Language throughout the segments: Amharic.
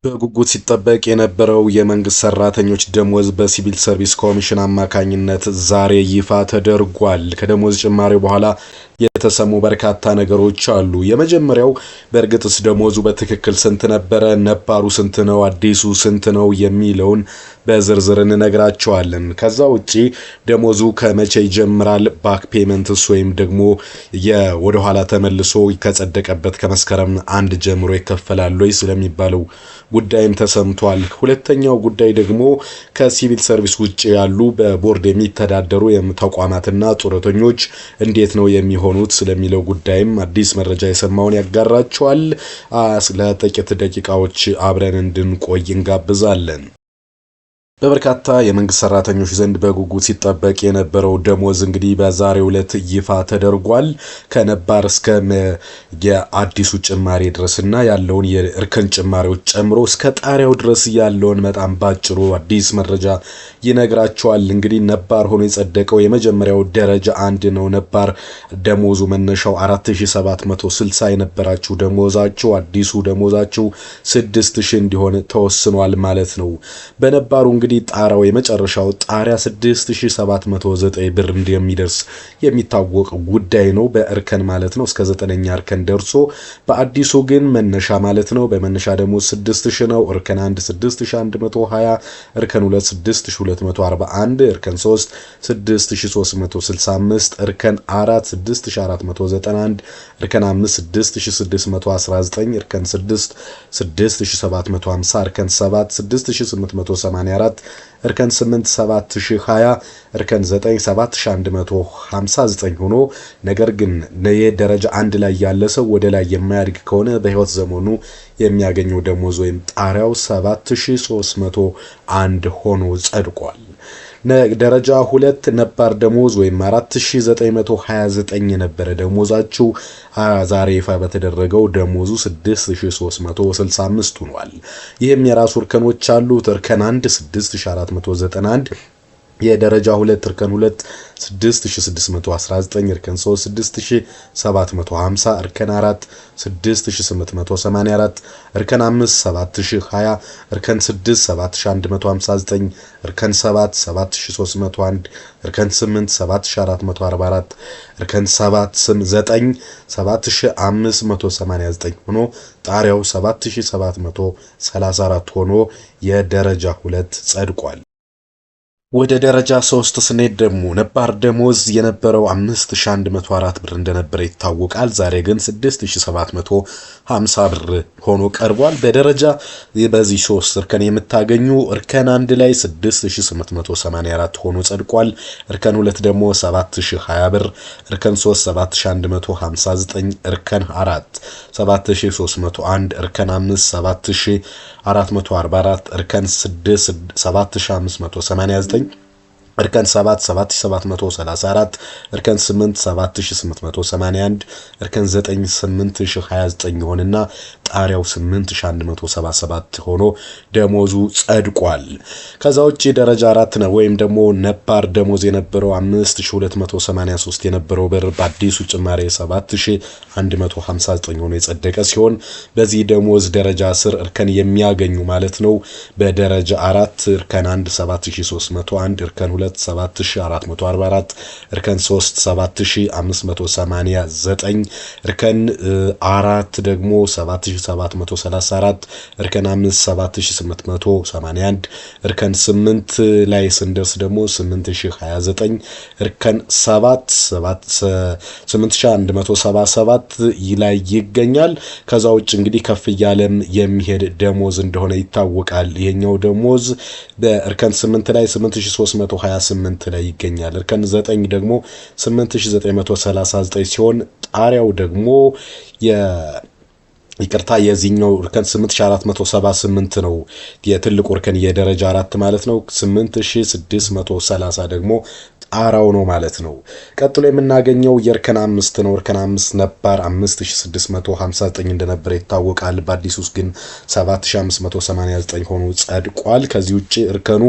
በጉጉት ሲጠበቅ የነበረው የመንግስት ሰራተኞች ደሞዝ በሲቪል ሰርቪስ ኮሚሽን አማካኝነት ዛሬ ይፋ ተደርጓል። ከደሞዝ ጭማሪው በኋላ የተሰሙ በርካታ ነገሮች አሉ። የመጀመሪያው በእርግጥስ ደሞዙ በትክክል ስንት ነበረ፣ ነባሩ ስንት ነው፣ አዲሱ ስንት ነው የሚለውን በዝርዝር እንነግራቸዋለን። ከዛ ውጪ ደሞዙ ከመቼ ይጀምራል፣ ባክ ፔመንትስ ወይም ደግሞ ወደ ኋላ ተመልሶ ከጸደቀበት ከመስከረም 1 ጀምሮ ይከፈላል ወይ ስለሚባለው ጉዳይም ተሰምቷል። ሁለተኛው ጉዳይ ደግሞ ከሲቪል ሰርቪስ ውጪ ያሉ በቦርድ የሚተዳደሩ ተቋማትና ጡረተኞች እንዴት ነው የሚሆኑት ስለሚለው ጉዳይም አዲስ መረጃ የሰማውን ያጋራቸዋል። ለጥቂት ደቂቃዎች አብረን እንድንቆይ እንጋብዛለን። በበርካታ የመንግስት ሰራተኞች ዘንድ በጉጉት ሲጠበቅ የነበረው ደሞዝ እንግዲህ በዛሬው ዕለት ይፋ ተደርጓል። ከነባር እስከ የአዲሱ ጭማሪ ድረስና ያለውን የእርከን ጭማሪዎች ጨምሮ እስከ ጣሪያው ድረስ ያለውን በጣም ባጭሩ አዲስ መረጃ ይነግራቸዋል። እንግዲህ ነባር ሆኖ የጸደቀው የመጀመሪያው ደረጃ 1 ነው። ነባር ደሞዙ መነሻው 4760 የነበራችሁ ደሞዛችሁ አዲሱ ደሞዛችሁ 6000 እንዲሆን ተወስኗል ማለት ነው። በነባሩ እንግዲህ ጣራው የመጨረሻው ጣሪያ 6709 ብር እንደሚደርስ የሚታወቅ ጉዳይ ነው። በእርከን ማለት ነው እስከ 9ኛ እርከን ደርሶ በአዲሱ ግን መነሻ ማለት ነው በመነሻ ደሞዝ 6000 ነው። እርከን 1 6120፣ እርከን 2 6241፣ እርከን 3 6365፣ እርከን 4 6491፣ እርከን 5 6619፣ እርከን 6 6750፣ እርከን 7 6884፣ እርከን 8 7020፣ እርከን 9 7159 ሆኖ ነገር ግን የደረጃ 1 ላይ ያለ ሰው ወደ ላይ የማያድግ ከሆነ በህይወት ዘመኑ የሚያገኘው ደሞዝ ወይም ጣሪያው 7301 ሆኖ ጸድቋል። ደረጃ 2 ነባር ደሞዝ ወይም 4929 የነበረ ደሞዛችሁ ዛሬ ይፋ በተደረገው ደሞዙ 6365 ሆኗል። ይህም የራሱ እርከኖች አሉት። እርከን 1 6491፣ የደረጃ 2 እርከን 2 6619፣ እርከን 3 6750፣ እርከን 4 6884፣ እርከን 5 7020፣ እርከን 6 7159፣ እርከን 7 7301፣ እርከን 8 7444፣ እርከን 7 9 7589 ሆኖ ጣሪያው 7734 ሆኖ የደረጃ 2 ጸድቋል። ወደ ደረጃ 3 ስንሄድ ደግሞ ነባር ደሞዝ የነበረው 5104 ብር እንደነበረ ይታወቃል። ዛሬ ግን 6750 ብር ሆኖ ቀርቧል። በደረጃ በዚህ 3 እርከን የምታገኙ እርከን 1 ላይ 6884 ሆኖ ጸድቋል። እርከን 2 ደግሞ 7020 ብር፣ እርከን 3 7159፣ እርከን 4 7301፣ እርከን 5 7444፣ እርከን 6 7589፣ እርከን 7 7734፣ እርከን 8 7881፣ እርከን 9 8029 ሆነና ጣሪያው 8177 ሆኖ ደሞዙ ጸድቋል። ከዛ ውጪ ደረጃ 4 ነው ወይም ደግሞ ነባር ደሞዝ የነበረው 5283 የነበረው ብር በአዲሱ ጭማሪ 7159 ሆኖ የጸደቀ ሲሆን በዚህ ደሞዝ ደረጃ 10 እርከን የሚያገኙ ማለት ነው። በደረጃ 4 እርከን 1 7301፣ እርከን 2 7444፣ እርከን 3 7589፣ እርከን 4 ደግሞ 7734፣ እርከን 5 7881፣ እርከን 8 ላይ ስንደርስ ደግሞ 8029፣ እርከን 7 8177 ላይ ይገኛል። ከዛ ውጭ እንግዲህ ከፍ እያለም የሚሄድ ደሞዝ እንደሆነ ይታወቃል። ይሄኛው ደሞዝ በእርከን 8 ላይ 8328 ላይ ይገኛል። እርከን 9 ደግሞ 8939 ሲሆን ጣሪያው ደግሞ ይቅርታ የዚህኛው እርከን 8478 ነው። የትልቁ እርከን የደረጃ 4 ማለት ነው። 8630 ደግሞ ጣራው ነው ማለት ነው። ቀጥሎ የምናገኘው የእርከን 5 ነው። እርከን 5 ነባር 5659 እንደነበረ ይታወቃል። በአዲሱ ውስጥ ግን 7589 ሆኖ ጸድቋል። ከዚህ ውጪ እርከኑ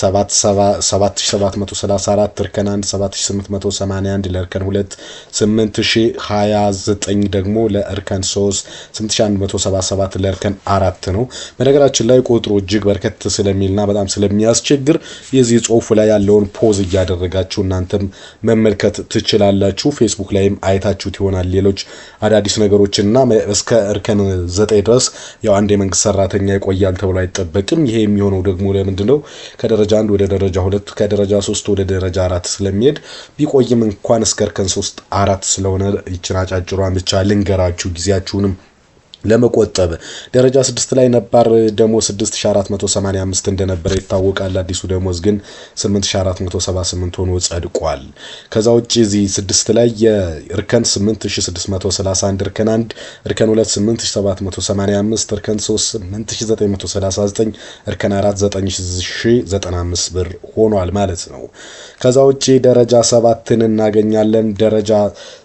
7734 እርከን 1 7881 ለእርከን 2 8029 ደግሞ ለእርከን 3 8177 ለእርከን 4 ነው። በነገራችን ላይ ቁጥሩ እጅግ በርከት ስለሚልና በጣም ስለሚያስቸግር የዚህ ጽሁፍ ላይ ያለውን ፖዝ እያደረጋችሁ እናንተም መመልከት ትችላላችሁ። ፌስቡክ ላይም አይታችሁት ይሆናል። ሌሎች አዳዲስ ነገሮችና እስከ እርከን 9 ድረስ ያው አንድ የመንግስት ሰራተኛ ይቆያል ተብሎ አይጠበቅም። ይሄ የሚሆነው ደግሞ ለምንድነው ከደረጃ 1 ወደ ደረጃ 2 ከደረጃ 3 ወደ ደረጃ 4 ስለሚሄድ ቢቆይም እንኳን እስከ እርከን 3 4 ስለሆነ ይችና ጫጭሯን ብቻ ልንገራችሁ ጊዜያችሁንም ለመቆጠብ። ደረጃ 6 ላይ ነባር ደሞዝ 6485 እንደነበረ ይታወቃል። አዲሱ ደሞዝ ግን 8478 ሆኖ ጸድቋል። ከዛ ውጪ እዚህ 6 ላይ የእርከን 8631 እርከን 1 እርከን 2 8785 እርከን 3 8939 እርከን 4 9095 ብር ሆኗል ማለት ነው። ከዛ ውጪ ደረጃ 7ን እናገኛለን። ደረጃ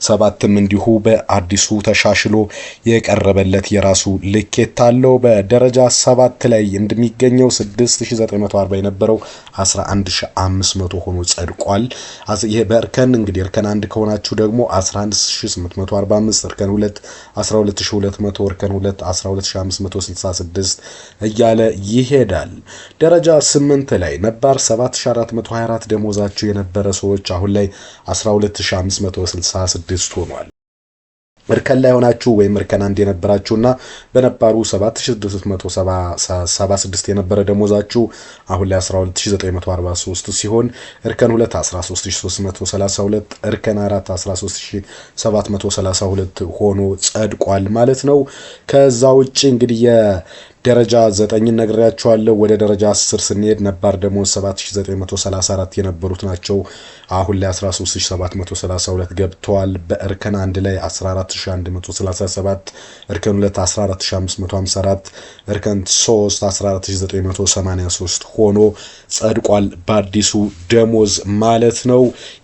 7ም እንዲሁ በአዲሱ ተሻሽሎ የቀረበለት የራሱ ልኬት አለው። በደረጃ 7 ላይ እንደሚገኘው 6940 የነበረው 11500 ሆኖ ጸድቋል። ይሄ በእርከን እንግዲህ እርከን 1 ከሆናችሁ ደግሞ 11845 እርከን 2 12200 እርከን 2 12566 እያለ ይሄዳል። ደረጃ 8 ላይ ነባር 7424 ደሞዛቸው የነበረ ሰዎች አሁን ላይ 12566 ሆኗል። እርከን ላይ ሆናችሁ ወይም እርከን 1 የነበራችሁና በነባሩ 7676 የነበረ ደሞዛችሁ አሁን ላይ 12943 ሲሆን እርከን 2 13332 እርከን 4 13732 ሆኖ ጸድቋል ማለት ነው። ከዛ ውጪ እንግዲህ ደረጃ 9 ነግሬያችኋለሁ። ወደ ደረጃ 10 ስንሄድ ነባር ደሞዝ 7934 የነበሩት ናቸው አሁን ላይ 13732 ገብተዋል። በእርከን 1 ላይ 14137 እርከን 2 14554 እርከን 3 14983 ሆኖ ጸድቋል በአዲሱ ደሞዝ ማለት ነው።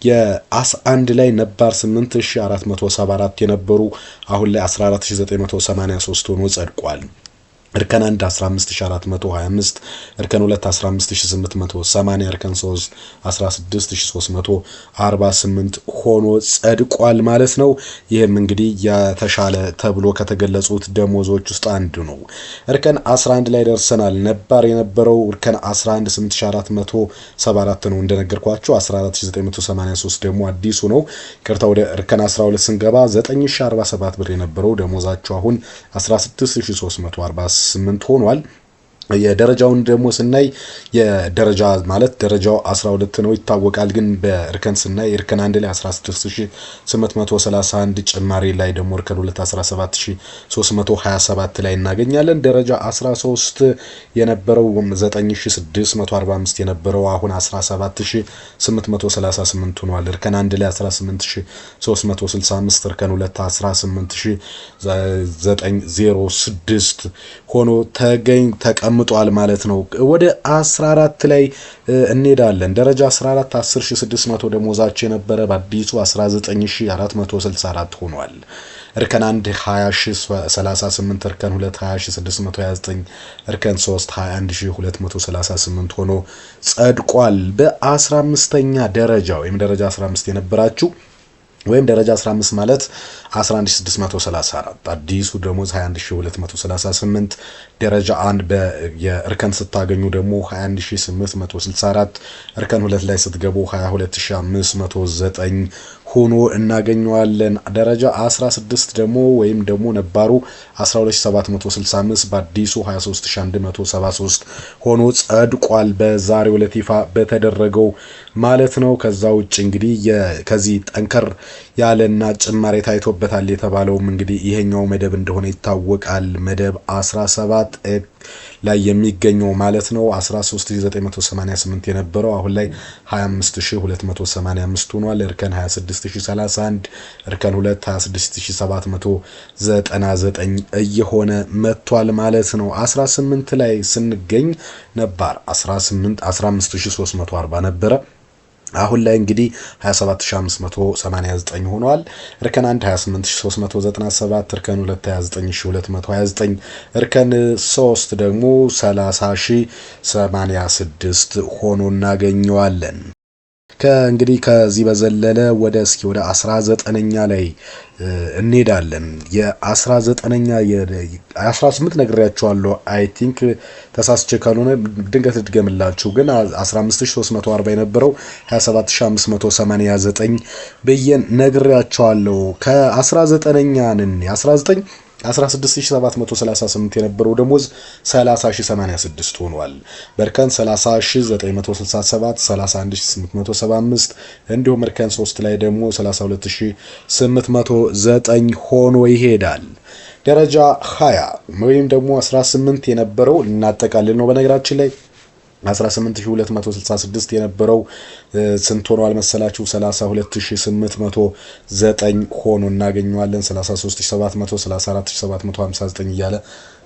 የ11 ላይ ነባር 8474 የነበሩ አሁን ላይ 14983 ሆኖ ጸድቋል። እርከን 1 15425 እርከን 2 15880 እርከን 3 16348 ሆኖ ጸድቋል ማለት ነው። ይህም እንግዲህ የተሻለ ተብሎ ከተገለጹት ደሞዞች ውስጥ አንዱ ነው። እርከን 11 ላይ ደርሰናል። ነባር የነበረው እርከን 11 8474 ነው እንደነገርኳችሁ። 14983 ደግሞ አዲሱ ነው። ይቅርታ ወደ እርከን 12 ስንገባ 9047 ብር የነበረው ደሞዛቸው አሁን 16348 ሆኗል። የደረጃውን ደግሞ ስናይ የደረጃ ማለት ደረጃው 12 ነው ይታወቃል። ግን በእርከን ስናይ እርከን 1 ላይ 16831 ጭማሪ ላይ ደግሞ እርከን 2 17327 ላይ እናገኛለን። ደረጃ 13 የነበረው 9645 የነበረው አሁን 17838 ሆኗል። እርከን 1 ላይ 18365 እርከን 2 18906 ሆኖ ተቀምጧል ማለት ነው። ወደ 14 ላይ እንሄዳለን። ደረጃ 14 10600 ደሞዛቸው የነበረ በአዲሱ 19464 ሆኗል። እርከን 1 20038 እርከን 2 20629 እርከን 3 21238 ሆኖ ጸድቋል። በ15ኛ ደረጃ ወይም ደረጃ 15 የነበራችሁ ወይም ደረጃ 15 ማለት 11634 አዲሱ ደሞዝ 21238 ደረጃ 1 የእርከን ስታገኙ ደግሞ 21864 እርከን 2 ላይ ስትገቡ 22509 ሆኖ እናገኘዋለን። ደረጃ 16 ደግሞ ወይም ደግሞ ነባሩ 12765 በአዲሱ 23173 ሆኖ ጸድቋል በዛሬው ዕለት ይፋ በተደረገው ማለት ነው። ከዛ ውጭ እንግዲህ ከዚህ ጠንከር ያለና ጭማሪ ታይቶበታል የተባለውም እንግዲህ ይሄኛው መደብ እንደሆነ ይታወቃል። መደብ 17 ላይ የሚገኘው ማለት ነው። 13988 የነበረው አሁን ላይ 25285 ሆኗል። እርከን 26031 እርከን 2 26799 እየሆነ መጥቷል ማለት ነው። 18 ላይ ስንገኝ ነባር 15340 ነበረ አሁን ላይ እንግዲህ 27589 ሆኗል። እርከን 1 28397፣ እርከን 2 29229፣ እርከን 3 ደግሞ 30086 ሆኖ እናገኘዋለን። ከእንግዲህ ከዚህ በዘለለ ወደ 19ኛ ላይ እንሄዳለን። የ19ኛ የ18 ነግሬያችኋለሁ። አይ ቲንክ ተሳስቼ ካልሆነ ድንገት ልድገምላችሁ። ግን 15340 የነበረው 27589 ብዬ ነግሬያችኋለሁ። ከ19ኛን 19738 የነበረው ደሞዝ 30086 ሆኗል። በእርከን 30967፣ 31875 እንዲሁም እርከን 3 ላይ ደግሞ 32809 ሆኖ ይሄዳል። ደረጃ 20 ወይም ደግሞ 18 የነበረው እናጠቃልል ነው። በነገራችን ላይ 18266 የነበረው ስንት ሆኗል መሰላችሁ? 32809 ሆኖ እናገኘዋለን። 33700፣ 34759 እያለ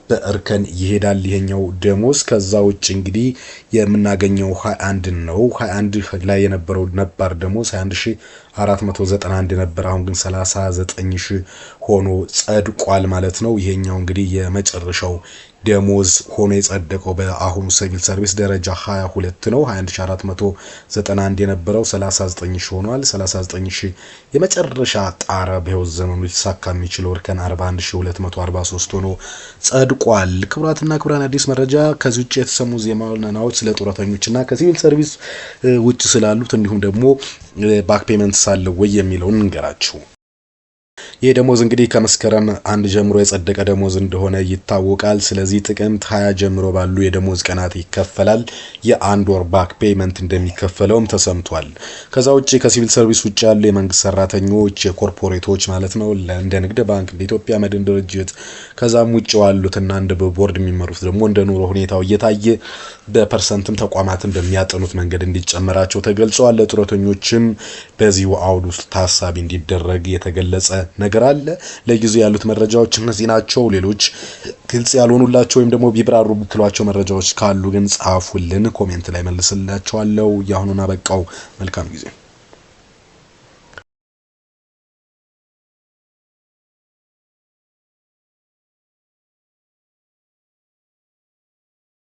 በእርከን ይሄዳል ይሄኛው ደሞዝ። ከዛ ውጭ እንግዲህ የምናገኘው 21 ነው። 21 ላይ የነበረው ነባር ደሞዝ 21491 ነበር። አሁን ግን 39000 ሆኖ ጸድቋል ማለት ነው። ይሄኛው እንግዲህ የመጨረሻው ደሞዝ ሆኖ የጸደቀው በአሁኑ ሲቪል ሰርቪስ ደረጃ 22 ነው። 21491 የነበረው 39000 ሆኗል። 39000 የመጨረሻ ጣራ በህይወት ዘመኑ ሊሳካ የሚችለው እርከን 41243 ሆኖ ጸድቋል። ክቡራትና ክቡራን አዲስ መረጃ ከዚህ ውጭ የተሰሙ ዜናዎች ስለ ጡረተኞችና ከሲቪል ሰርቪስ ውጭ ስላሉት እንዲሁም ደግሞ ባክ ፔመንት ሳለው ወይ የሚለውን እንገራችሁ። ይህ ደሞዝ እንግዲህ ከመስከረም 1 ጀምሮ የጸደቀ ደሞዝ እንደሆነ ይታወቃል። ስለዚህ ጥቅምት 20 ጀምሮ ባሉ የደሞዝ ቀናት ይከፈላል። የአንድ ወር ባክ ፔመንት እንደሚከፈለውም ተሰምቷል። ከዛ ውጪ ከሲቪል ሰርቪስ ውጪ ያሉ የመንግስት ሰራተኞች፣ የኮርፖሬቶች ማለት ነው እንደ ንግድ ባንክ፣ እንደ ኢትዮጵያ መድን ድርጅት ከዛም ውጪ ያሉትና እንደ ቦርድ የሚመሩት ደግሞ እንደ ኑሮ ሁኔታው እየታየ በፐርሰንትም ተቋማትን በሚያጠኑት መንገድ እንዲጨመራቸው ተገልጿል። ለጡረተኞችም በዚሁ አውድ ውስጥ ታሳቢ እንዲደረግ የተገለጸ ነገር አለ። ለጊዜው ያሉት መረጃዎች እነዚህ ናቸው። ሌሎች ግልጽ ያልሆኑላችሁ ወይም ደግሞ ቢብራሩ ብትሏቸው መረጃዎች ካሉ ግን ጻፉልን፣ ኮሜንት ላይ መልስላችኋለሁ። ያሁኑን አበቃው። መልካም ጊዜ